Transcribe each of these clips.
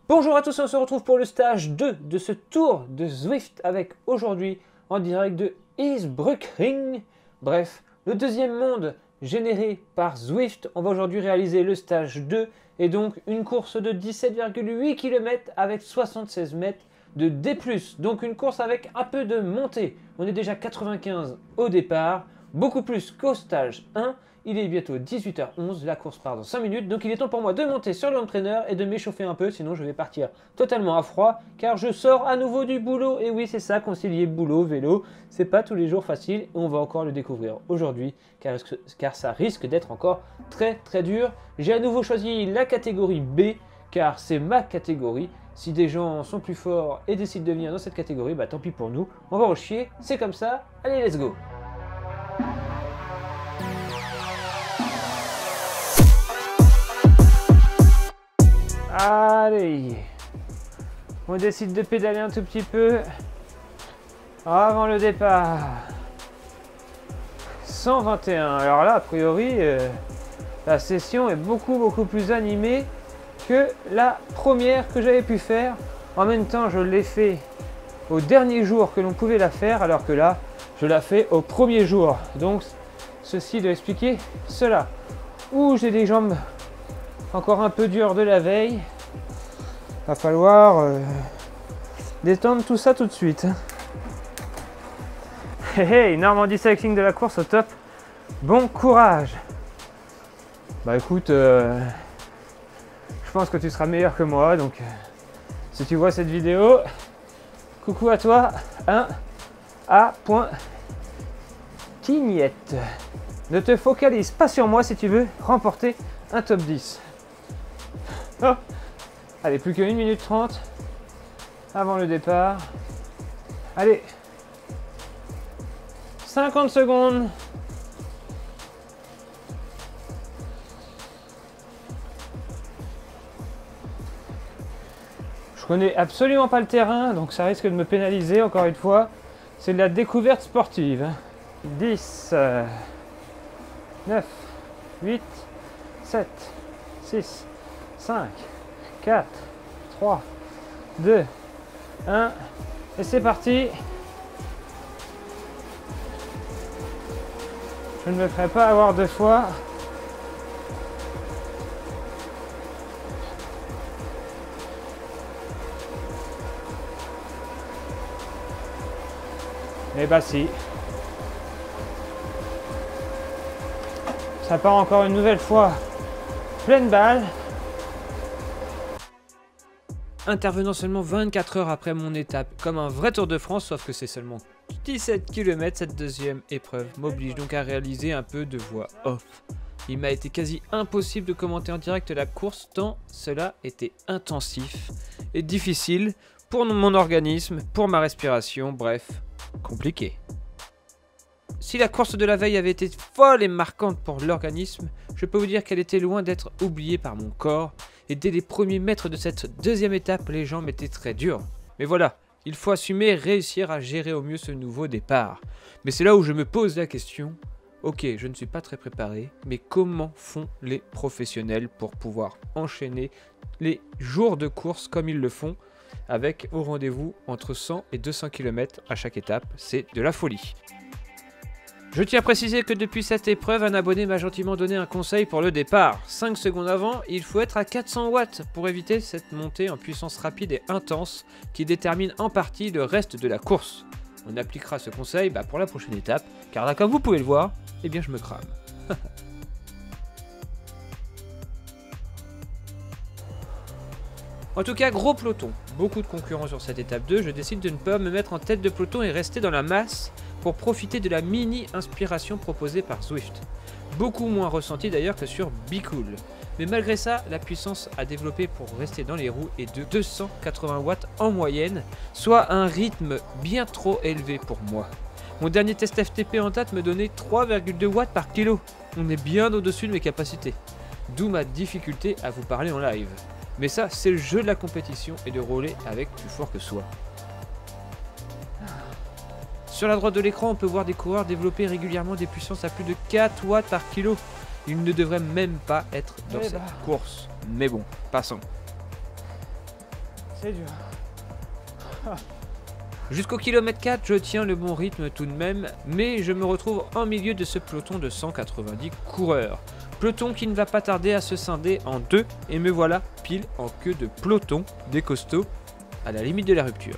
Bonjour à tous, on se retrouve pour le stage 2 de ce tour de Zwift avec aujourd'hui en direct de Isbrückring. Bref, le deuxième monde généré par Zwift. On va aujourd'hui réaliser le stage 2 et donc une course de 17,8 km avec 76 mètres de D+. Donc une course avec un peu de montée. On est déjà 95 au départ, beaucoup plus qu'au stage 1. Il est bientôt 18h11, la course part dans 5 minutes, donc il est temps pour moi de monter sur l'entraîneur et de m'échauffer un peu, sinon je vais partir totalement à froid, car je sors à nouveau du boulot. Et oui, c'est ça, concilier boulot, vélo, c'est pas tous les jours facile, et on va encore le découvrir aujourd'hui, car ça risque d'être encore très très dur. J'ai à nouveau choisi la catégorie B, car c'est ma catégorie. Si des gens sont plus forts et décident de venir dans cette catégorie, bah tant pis pour nous, on va en chier, c'est comme ça, allez let's go. Allez, on décide de pédaler un tout petit peu avant le départ. 121. Alors là, a priori, la session est beaucoup plus animée que la première que j'avais pu faire. En même temps, je l'ai fait au dernier jour que l'on pouvait la faire, alors que là, je la fais au premier jour. Donc, ceci doit expliquer cela. Ouh, j'ai des jambes encore un peu dures de la veille. Va falloir détendre tout ça tout de suite. Hey, Normandie Cycling de la course au top. Bon courage. Bah écoute, je pense que tu seras meilleur que moi, donc si tu vois cette vidéo, coucou à toi, 1 A. Tignette. Ne te focalise pas sur moi si tu veux remporter un top 10. Oh. Allez, plus que 1 minute 30 avant le départ. Allez, 50 secondes. Je connais absolument pas le terrain, donc ça risque de me pénaliser encore une fois. C'est de la découverte sportive. 10, 9, 8, 7, 6, 5, 4, 3, 2, 1, et c'est parti. Je ne me ferai pas avoir deux fois. Et bah si. Ça part encore une nouvelle fois. Pleine balle. Intervenant seulement 24 heures après mon étape, comme un vrai Tour de France, sauf que c'est seulement 17 km, cette deuxième épreuve m'oblige donc à réaliser un peu de voix off. Il m'a été quasi impossible de commenter en direct la course tant cela était intensif et difficile pour mon organisme, pour ma respiration, bref, compliqué. Si la course de la veille avait été folle et marquante pour l'organisme, je peux vous dire qu'elle était loin d'être oubliée par mon corps, et dès les premiers mètres de cette deuxième étape, les jambes étaient très dures. Mais voilà, il faut assumer et réussir à gérer au mieux ce nouveau départ. Mais c'est là où je me pose la question, ok, je ne suis pas très préparé, mais comment font les professionnels pour pouvoir enchaîner les jours de course comme ils le font, avec au rendez-vous entre 100 et 200 km à chaque étape, c'est de la folie. Je tiens à préciser que depuis cette épreuve, un abonné m'a gentiment donné un conseil pour le départ. 5 secondes avant, il faut être à 400 watts pour éviter cette montée en puissance rapide et intense qui détermine en partie le reste de la course. On appliquera ce conseil pour la prochaine étape, car là, comme vous pouvez le voir, eh bien je me crame. En tout cas, gros peloton. Beaucoup de concurrents sur cette étape 2, je décide de ne pas me mettre en tête de peloton et rester dans la masse pour profiter de la mini-inspiration proposée par Zwift. Beaucoup moins ressentie d'ailleurs que sur Be Cool. Mais malgré ça, la puissance à développer pour rester dans les roues est de 280 watts en moyenne, soit un rythme bien trop élevé pour moi. Mon dernier test FTP en date me donnait 3,2 watts par kilo. On est bien au-dessus de mes capacités. D'où ma difficulté à vous parler en live. Mais ça, c'est le jeu de la compétition et de rouler avec plus fort que soi. Sur la droite de l'écran, on peut voir des coureurs développer régulièrement des puissances à plus de 4 watts par kilo. Ils ne devraient même pas être dans cette course. Mais bon, passons. C'est dur. Jusqu'au kilomètre 4, je tiens le bon rythme tout de même, mais je me retrouve en milieu de ce peloton de 190 coureurs. Peloton qui ne va pas tarder à se scinder en deux, et me voilà pile en queue de peloton des costauds, à la limite de la rupture.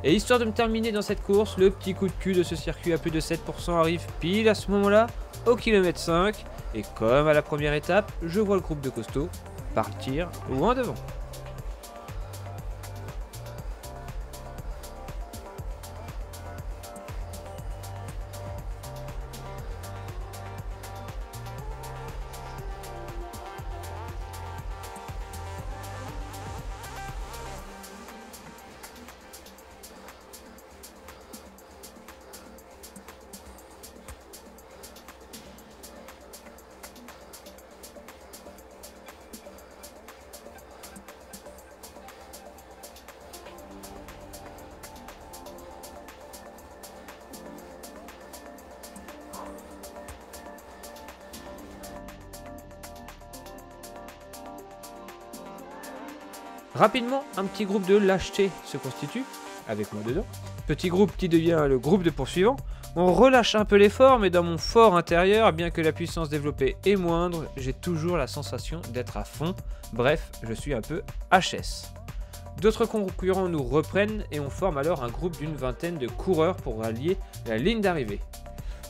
Et histoire de me terminer dans cette course, le petit coup de cul de ce circuit à plus de 7% arrive pile à ce moment-là, au kilomètre 5. Et comme à la première étape, je vois le groupe de costauds partir loin devant. Rapidement, un petit groupe de lâcheté se constitue, avec moi dedans. Petit groupe qui devient le groupe de poursuivants. On relâche un peu l'effort, mais dans mon fort intérieur, bien que la puissance développée est moindre, j'ai toujours la sensation d'être à fond. Bref, je suis un peu HS. D'autres concurrents nous reprennent et on forme alors un groupe d'une vingtaine de coureurs pour rallier la ligne d'arrivée.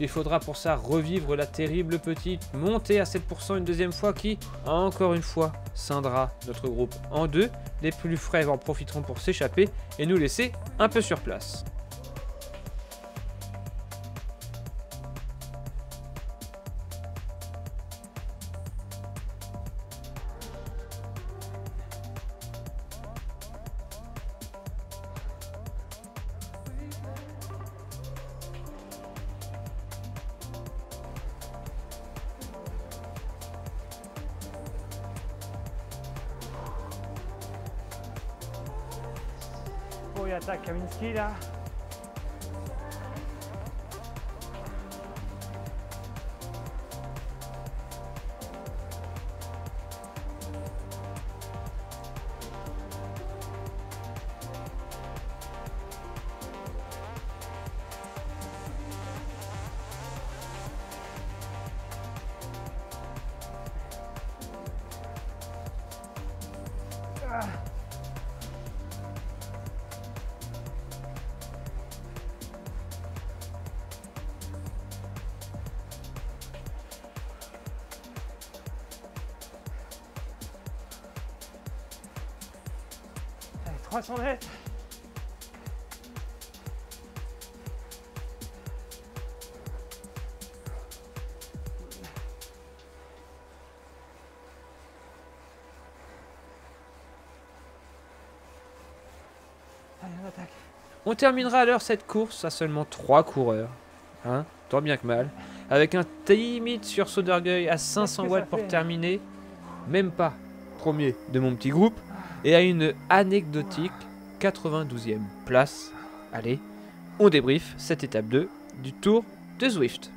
Il faudra pour ça revivre la terrible petite montée à 7% une deuxième fois qui, encore une fois, scindra notre groupe en deux. Les plus frais en profiteront pour s'échapper et nous laisser un peu sur place. Oh, il attaque Kaminski là. Ah. Allez, 300 mètres. Allez, on attaque. On terminera alors cette course à seulement 3 coureurs, hein, tant bien que mal, avec un timide sursaut d'orgueil à 500 watts pour terminer, même pas premier de mon petit groupe, et à une anecdotique 92e place. Allez, on débriefe cette étape 2 du Tour de Zwift.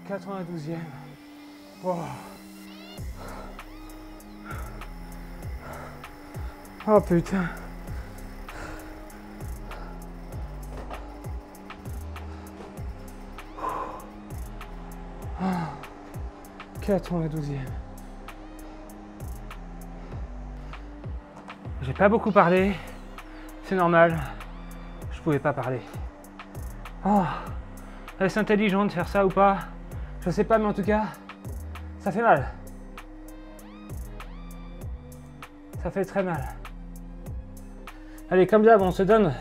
92e. Oh. Oh putain. Oh. 92e. J'ai pas beaucoup parlé. C'est normal. Je pouvais pas parler. Oh. Est-ce intelligent de faire ça ou pas? Je sais pas, mais en tout cas, ça fait mal. Ça fait très mal. Allez, comme d'hab, on se donne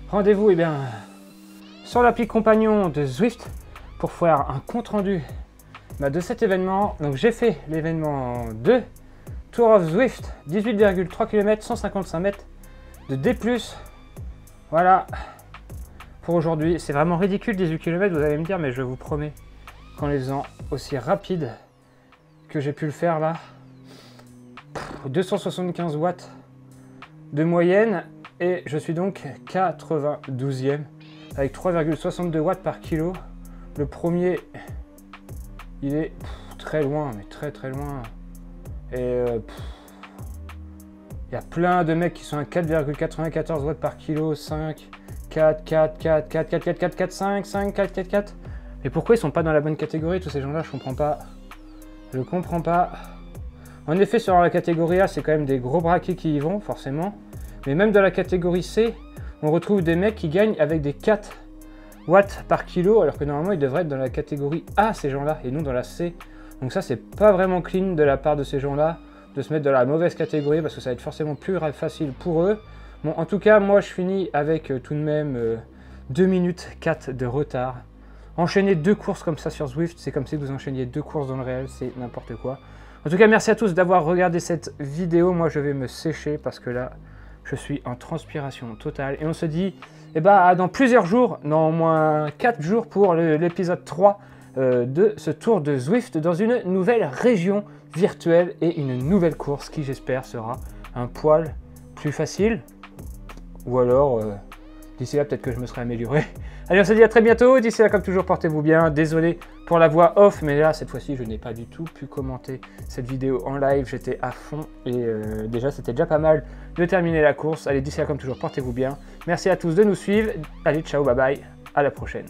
rendez-vous sur l'appli compagnon de Zwift pour faire un compte rendu de cet événement. Donc j'ai fait l'événement 2, Tour of Zwift, 18,3 km, 155 mètres de D+. Voilà pour aujourd'hui. C'est vraiment ridicule 18 km, vous allez me dire, mais je vous promets qu'en les faisant aussi rapide que j'ai pu le faire là, 275 watts de moyenne, Et je suis donc 92e avec 3,62 watts par kilo. Le premier, il est très loin, mais très loin. Et il y a plein de mecs qui sont à 4,94 watts par kilo, 5, 4, 4, 4, 4, 4, 4, 4, 4, 5, 5, 4, 4, 4. Mais pourquoi ils sont pas dans la bonne catégorie, tous ces gens-là? Je comprends pas. Je comprends pas. En effet, sur la catégorie A, c'est quand même des gros braquets qui y vont, forcément. Mais même dans la catégorie C, on retrouve des mecs qui gagnent avec des 4 watts par kilo, alors que normalement, ils devraient être dans la catégorie A, ces gens-là, et non dans la C. Donc ça, c'est pas vraiment clean de la part de ces gens-là, de se mettre dans la mauvaise catégorie, parce que ça va être forcément plus facile pour eux. Bon, en tout cas, moi, je finis avec tout de même 2 minutes 4 de retard. Enchaîner 2 courses comme ça sur Zwift, c'est comme si vous enchaîniez 2 courses dans le réel, c'est n'importe quoi. En tout cas, merci à tous d'avoir regardé cette vidéo. Moi, je vais me sécher parce que là, je suis en transpiration totale. Et on se dit, eh ben, dans plusieurs jours, dans au moins 4 jours pour l'épisode 3 de ce tour de Zwift dans une nouvelle région virtuelle et une nouvelle course qui, j'espère, sera un poil plus facile. Ou alors, d'ici là, peut-être que je me serai amélioré. Allez, on se dit à très bientôt. D'ici là, comme toujours, portez-vous bien. Désolé pour la voix off, mais là, cette fois-ci, je n'ai pas du tout pu commenter cette vidéo en live. J'étais à fond et déjà, c'était déjà pas mal de terminer la course. Allez, d'ici là, comme toujours, portez-vous bien. Merci à tous de nous suivre. Allez, ciao, bye bye. À la prochaine.